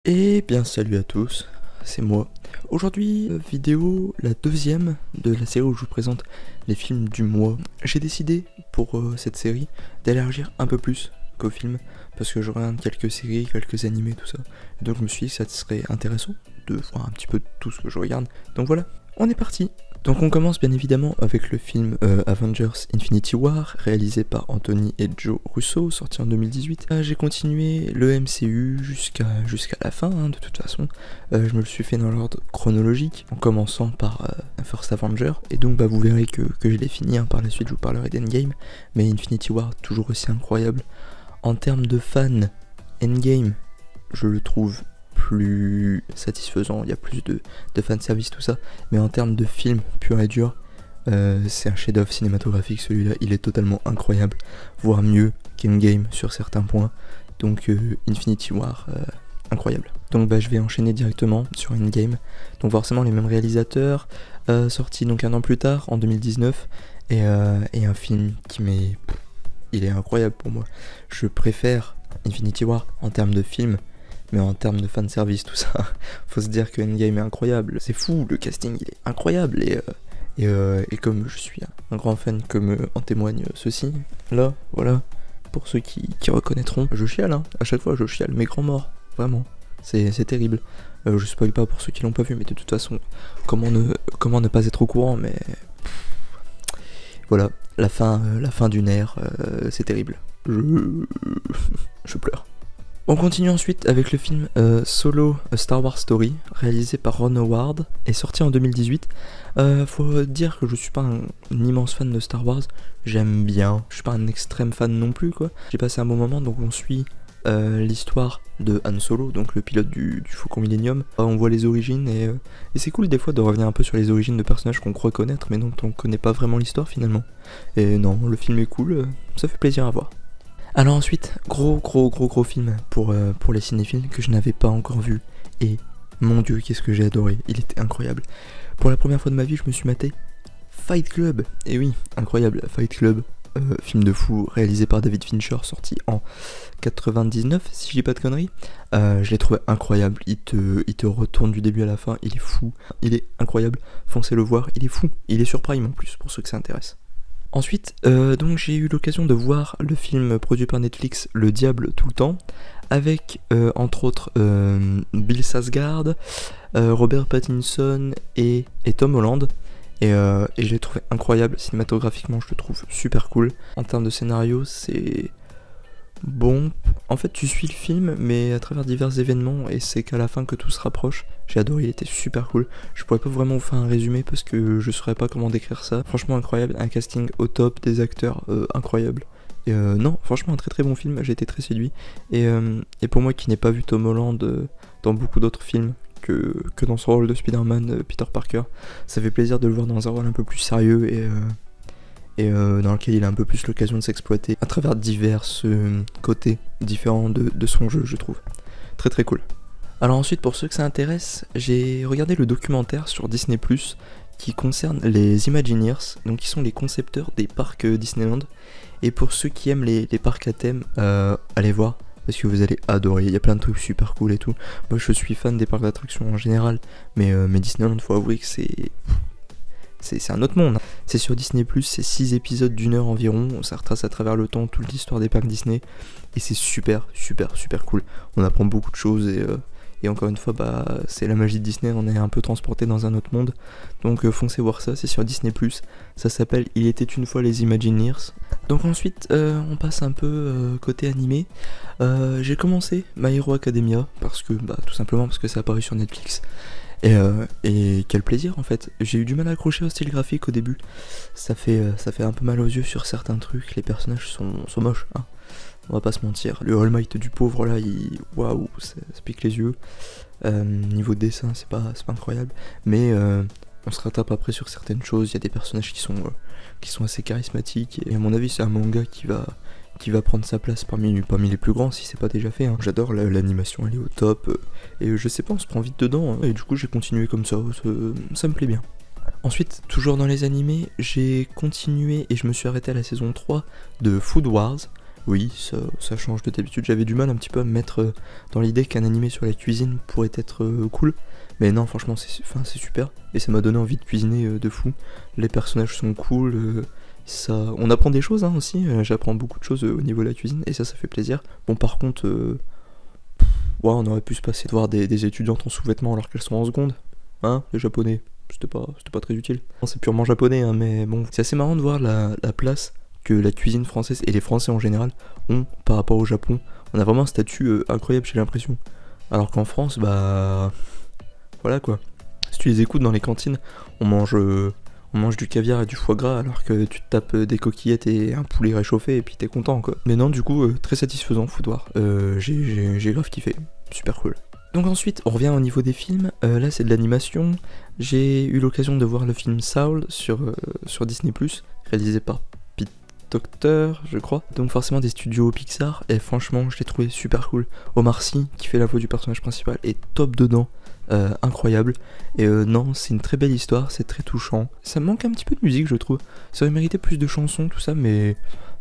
Et bien salut à tous, c'est moi. Aujourd'hui, vidéo la deuxième de la série où je vous présente les films du mois. J'ai décidé pour cette série d'élargir un peu plus qu'au film, parce que je regarde quelques séries, quelques animés, tout ça. Et donc je me suis dit que ça serait intéressant de voir un petit peu tout ce que je regarde. Donc voilà, on est parti. Donc on commence bien évidemment avec le film Avengers Infinity War, réalisé par Anthony et Joe Russo, sorti en 2018. J'ai continué le MCU jusqu'à la fin, de toute façon. Je me le suis fait dans l'ordre chronologique, en commençant par First Avenger. Et donc vous verrez que je l'ai fini, par la suite je vous parlerai d'Endgame. Mais Infinity War, toujours aussi incroyable. En termes de fans, Endgame, je le trouve plus satisfaisant, il y a plus de fanservice, tout ça, mais en termes de film pur et dur, c'est un chef-d'œuvre cinématographique, celui-là, il est totalement incroyable, voire mieux qu'Endgame sur certains points. Donc Infinity War, incroyable. Donc je vais enchaîner directement sur Endgame. Donc forcément les mêmes réalisateurs, sorti donc un an plus tard, en 2019, et un film qui il est incroyable pour moi. Je préfère Infinity War en termes de film, mais en termes de fanservice, tout ça, faut se dire que Endgame est incroyable. C'est fou, le casting il est incroyable. Et comme je suis un grand fan, comme en témoigne ceci, là, voilà, pour ceux qui reconnaîtront, je chiale, à chaque fois je chiale, mes grands morts, vraiment, c'est terrible. Je spoil pas pour ceux qui l'ont pas vu, mais de toute façon, comment ne pas être au courant, mais voilà, la fin d'une ère, c'est terrible. Je pleure. On continue ensuite avec le film Solo A Star Wars Story, réalisé par Ron Howard et sorti en 2018. Faut dire que je suis pas un immense fan de Star Wars, j'aime bien, je suis pas un extrême fan non plus quoi. J'ai passé un bon moment, donc on suit l'histoire de Han Solo, donc le pilote du Faucon Millenium. On voit les origines et c'est cool des fois de revenir un peu sur les origines de personnages qu'on croit connaître mais dont on connaît pas vraiment l'histoire finalement. Et non, le film est cool, ça fait plaisir à voir. Alors ensuite, gros film pour les cinéphiles que je n'avais pas encore vu. Et mon dieu, qu'est-ce que j'ai adoré, il était incroyable. Pour la première fois de ma vie, je me suis maté Fight Club. Et oui, incroyable, Fight Club, film de fou, réalisé par David Fincher, sorti en 99, si je dis pas de conneries. Je l'ai trouvé incroyable, il te retourne du début à la fin, il est fou, il est incroyable, foncez le voir, il est fou, il est sur Prime en plus, pour ceux que ça intéresse. Ensuite, donc j'ai eu l'occasion de voir le film produit par Netflix, Le Diable tout le temps, avec entre autres Bill Skarsgård, Robert Pattinson et Tom Holland. Et je l'ai trouvé incroyable, cinématographiquement je le trouve super cool. En termes de scénario, c'est bon. En fait, tu suis le film, mais à travers divers événements, et c'est qu'à la fin que tout se rapproche. J'ai adoré, il était super cool. Je pourrais pas vraiment vous faire un résumé parce que je saurais pas comment décrire ça. Franchement incroyable, un casting au top, des acteurs incroyables. Et non, franchement un très bon film, j'ai été très séduit. Et pour moi qui n'ai pas vu Tom Holland dans beaucoup d'autres films que dans son rôle de Spider-Man, Peter Parker, ça fait plaisir de le voir dans un rôle un peu plus sérieux et dans lequel il a un peu plus l'occasion de s'exploiter à travers divers côtés différents de son jeu, je trouve. Très cool. Alors ensuite, pour ceux que ça intéresse, j'ai regardé le documentaire sur Disney+, qui concerne les Imagineers, donc qui sont les concepteurs des parcs Disneyland. Et pour ceux qui aiment les parcs à thème, allez voir, parce que vous allez adorer, il y a plein de trucs super cool et tout. Moi je suis fan des parcs d'attractions en général, mais Disneyland, faut avouer que c'est un autre monde. C'est sur Disney+, c'est 6 épisodes d'1 heure environ, ça retrace à travers le temps toute l'histoire des parcs Disney, et c'est super cool. On apprend beaucoup de choses, et encore une fois, c'est la magie de Disney, on est un peu transporté dans un autre monde. Donc foncez voir ça, c'est sur Disney+, ça s'appelle Il était une fois les Imagineers. Donc ensuite, on passe un peu côté animé. J'ai commencé My Hero Academia, parce que, tout simplement parce que c'est apparu sur Netflix. Et quel plaisir en fait. J'ai eu du mal à accrocher au style graphique au début. Ça fait un peu mal aux yeux sur certains trucs, les personnages sont moches, on va pas se mentir. Le All Might du pauvre là, waouh, ça pique les yeux. Niveau dessin, c'est pas incroyable. Mais on se rattrape après sur certaines choses. Il y a des personnages qui sont assez charismatiques. Et à mon avis, c'est un manga qui va prendre sa place parmi les plus grands si c'est pas déjà fait. J'adore l'animation, elle est au top. Et je sais pas, on se prend vite dedans. Et du coup, j'ai continué comme ça me plaît bien. Ensuite, toujours dans les animés, j'ai continué et je me suis arrêté à la saison 3 de Food Wars. Oui, ça change de d'habitude. J'avais du mal un petit peu à me mettre dans l'idée qu'un animé sur la cuisine pourrait être cool. Mais non, franchement, c'est super. Et ça m'a donné envie de cuisiner de fou. Les personnages sont cool. On apprend des choses hein, aussi. J'apprends beaucoup de choses au niveau de la cuisine. Et ça fait plaisir. Bon, par contre, ouais, on aurait pu se passer de voir des étudiantes en sous-vêtements alors qu'elles sont en seconde. Hein, les japonais. C'était pas très utile. C'est purement japonais, hein, mais bon. C'est assez marrant de voir la place que la cuisine française et les Français en général ont par rapport au Japon. On a vraiment un statut incroyable, j'ai l'impression. Alors qu'en France, bah... Voilà quoi. Si tu les écoutes dans les cantines, on mange du caviar et du foie gras alors que tu te tapes des coquillettes et un poulet réchauffé et puis t'es content quoi. Mais non, du coup, très satisfaisant, foutoir. J'ai grave kiffé. Super cool. Donc ensuite, on revient au niveau des films. Là, c'est de l'animation. J'ai eu l'occasion de voir le film Saul sur Disney+, réalisé par Pete Docter, je crois. Donc forcément des studios Pixar. Et franchement, je l'ai trouvé super cool. Omar Sy, qui fait la voix du personnage principal, est top dedans. Incroyable. Et non, c'est une très belle histoire, c'est très touchant. Ça me manque un petit peu de musique, je trouve. Ça aurait mérité plus de chansons, tout ça, mais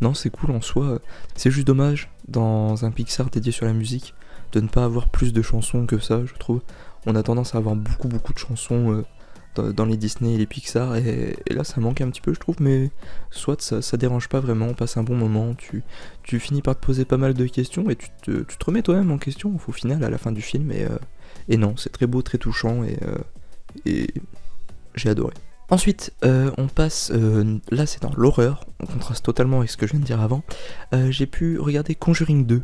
non, c'est cool en soi. C'est juste dommage, dans un Pixar dédié sur la musique, de ne pas avoir plus de chansons que ça, je trouve. On a tendance à avoir beaucoup de chansons dans les Disney et les Pixar, et là ça manque un petit peu, je trouve, mais soit ça dérange pas vraiment, on passe un bon moment, tu finis par te poser pas mal de questions, et tu te remets toi-même en question au final à la fin du film, et non, c'est très beau, très touchant, et j'ai adoré. Ensuite, on passe, là c'est dans l'horreur, on contraste totalement avec ce que je viens de dire avant. J'ai pu regarder Conjuring 2,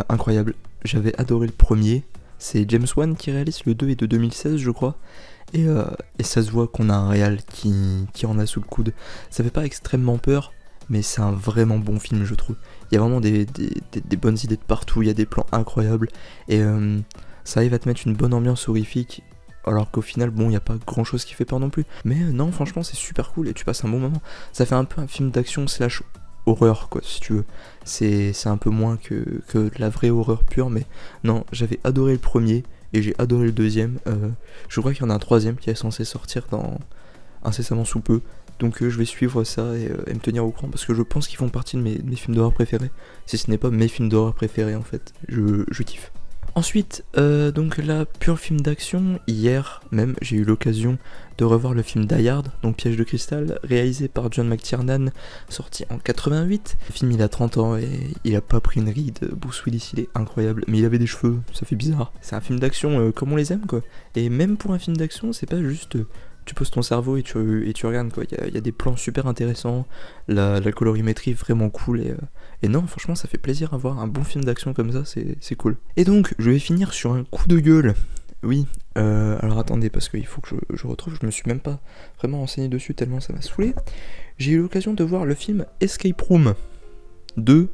incroyable, j'avais adoré le premier, c'est James Wan qui réalise le 2 et de 2016 je crois, et ça se voit qu'on a un réal qui en a sous le coude. Ça fait pas extrêmement peur, mais c'est un vraiment bon film je trouve. Il y a vraiment des bonnes idées de partout, il y a des plans incroyables, et ça arrive à te mettre une bonne ambiance horrifique, alors qu'au final, bon, il n'y a pas grand chose qui fait peur non plus. Mais non, franchement, c'est super cool et tu passes un bon moment. Ça fait un peu un film d'action slash horreur, quoi, si tu veux. C'est un peu moins que de la vraie horreur pure, mais non, j'avais adoré le premier et j'ai adoré le deuxième. Je crois qu'il y en a un troisième qui est censé sortir dans incessamment sous peu. Donc je vais suivre ça et me tenir au courant parce que je pense qu'ils font partie de mes films d'horreur préférés. Si ce n'est pas mes films d'horreur préférés en fait, je kiffe. Ensuite, donc là, pur film d'action, hier même j'ai eu l'occasion de revoir le film Die Hard, donc Piège de cristal, réalisé par John McTiernan, sorti en 88. Le film il a 30 ans et il a pas pris une ride, Bruce Willis il est incroyable, mais il avait des cheveux, ça fait bizarre. C'est un film d'action comme on les aime quoi, et même pour un film d'action c'est pas juste... tu poses ton cerveau et tu regardes quoi, il y a des plans super intéressants, la colorimétrie vraiment cool et non franchement ça fait plaisir à voir un bon film d'action comme ça, c'est cool. Et donc je vais finir sur un coup de gueule, oui, alors attendez parce qu'il faut que je retrouve, je me suis même pas vraiment renseigné dessus tellement ça m'a saoulé. J'ai eu l'occasion de voir le film Escape Room de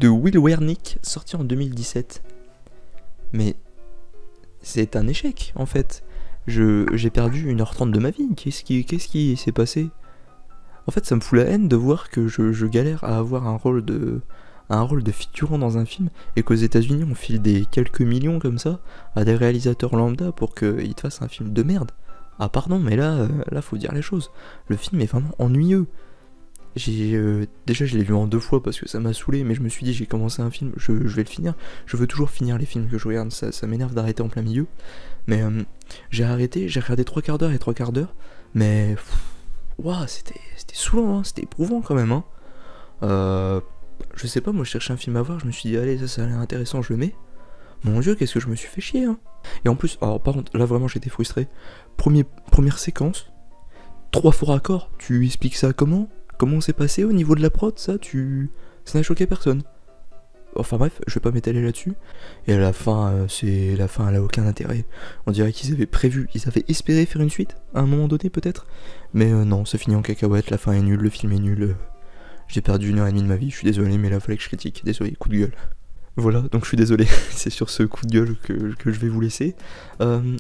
Will Wernick, sorti en 2017, mais c'est un échec en fait. J'ai perdu 1h30 de ma vie, qu'est-ce qui s'est passé? En fait ça me fout la haine de voir que je galère à avoir un rôle de figurant dans un film et qu'aux États-Unis on file des quelques millions comme ça à des réalisateurs lambda pour qu'ils te fassent un film de merde. Ah pardon, mais là faut dire les choses, le film est vraiment ennuyeux. Déjà je l'ai vu en 2 fois parce que ça m'a saoulé, mais je me suis dit j'ai commencé un film, je vais le finir. Je veux toujours finir les films que je regarde, ça m'énerve d'arrêter en plein milieu. Mais j'ai arrêté, j'ai regardé 3/4 d'heure et 3/4 d'heure, mais waouh, c'était saoulant, hein, c'était éprouvant quand même. Hein. Je sais pas, moi je cherchais un film à voir, je me suis dit allez ça a l'air intéressant, je le mets. Mon dieu, qu'est-ce que je me suis fait chier. Hein. Et en plus, alors par contre, là vraiment j'étais frustré. Première séquence, 3 faux raccords, tu expliques ça comment? Comment c'est passé au niveau de la prod, ça n'a choqué personne. Enfin bref, je vais pas m'étaler là-dessus. Et à la fin, elle a aucun intérêt. On dirait qu'ils avaient prévu, ils avaient espéré faire une suite, à un moment donné peut-être. Mais non, c'est fini en cacahuète, la fin est nulle, le film est nul. J'ai perdu 1h30 de ma vie, je suis désolé, mais là fallait que je critique. Désolé, coup de gueule. Voilà, donc je suis désolé, c'est sur ce coup de gueule que je vais vous laisser.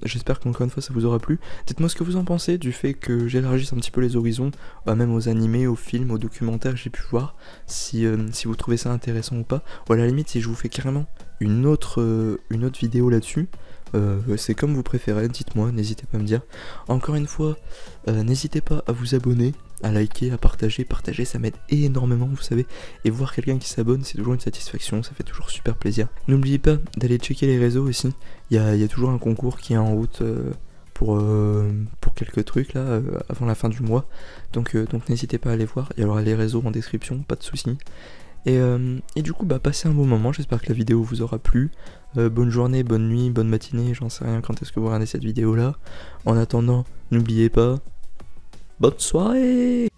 J'espère qu'encore une fois ça vous aura plu. Dites-moi ce que vous en pensez du fait que j'élargisse un petit peu les horizons, même aux animés, aux films, aux documentaires que j'ai pu voir, si vous trouvez ça intéressant ou pas. Ou à la limite si je vous fais carrément une autre vidéo là-dessus. C'est comme vous préférez, dites-moi, n'hésitez pas à me dire. Encore une fois, n'hésitez pas à vous abonner, à liker, à partager. Partager, ça m'aide énormément, vous savez. Et voir quelqu'un qui s'abonne, c'est toujours une satisfaction, ça fait toujours super plaisir. N'oubliez pas d'aller checker les réseaux aussi. Il y a toujours un concours qui est en route pour quelques trucs là, avant la fin du mois. Donc n'hésitez pas à aller voir. Il y aura les réseaux en description, pas de soucis. Et du coup, passez un bon moment, j'espère que la vidéo vous aura plu. Bonne journée, bonne nuit, bonne matinée, j'en sais rien quand est-ce que vous regardez cette vidéo là. En attendant, n'oubliez pas, bonne soirée!